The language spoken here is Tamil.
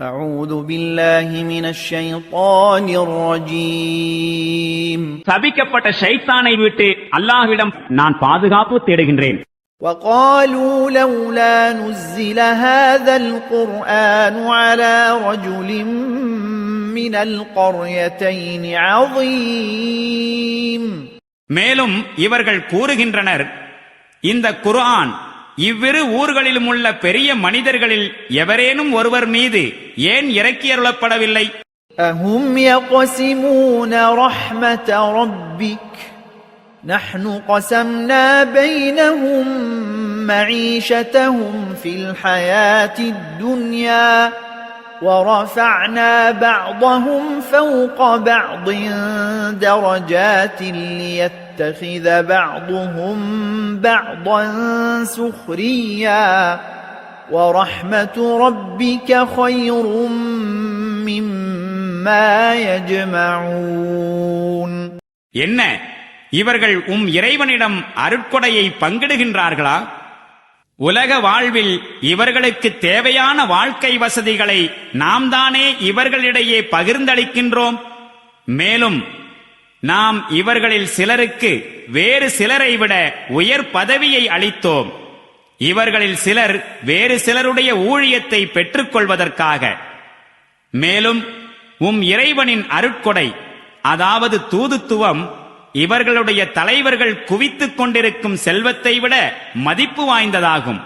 أعوذ بالله من الشيطان الرجيم சபிக்கப்பட்ட ஷைத்தானை விட்டு அல்லாஹ்விடம் நான் பாதுகாப்பு தேடுகின்றேன். وقالوا لولا نزل هذا القرآن على رجل من القريتين عظيم. மேலும் இவர்கள் கூறுகின்றனர், இந்த குர்ஆன் இவ்விரு ஊர்களிலும் உள்ள பெரிய மனிதர்களில் எவரேனும் ஒருவர் மீது ஏன் இறக்கியருளப்படவில்லை? أهم يقسمون رحمة ربك نحن قسمنا بينهم معيشتهم في الحياة الدنيا ورفعنا بعضهم فوق بعض درجات ليتخذ بعضهم بعضا سخريا ورحمة ربك خير مما يجمعون. என்ன இவர்கள் இறைவனிடம் அருட்கொடையை பங்கிடுகின்றார்களா? உலக வாழ்வில் இவர்களுக்கு தேவையான வாழ்க்கை வசதிகளை நாம் தானே இவர்களிடையே பகிர்ந்தளிக்கின்றோம். மேலும் நாம் இவர்களில் சிலருக்கு வேறு சிலரை விட உயர் பதவியை அளித்தோம். இவர்களில் சிலர் வேறு சிலருடைய ஊழியத்தை பெற்றுக் கொள்வதற்காக. மேலும் இறைவனின் அருட்கொடை, அதாவது தூதுத்துவம், இவர்களுடைய தலைவர்கள் குவித்துக் கொண்டிருக்கும் செல்வத்தை விட மதிப்பு வாய்ந்ததாகும்.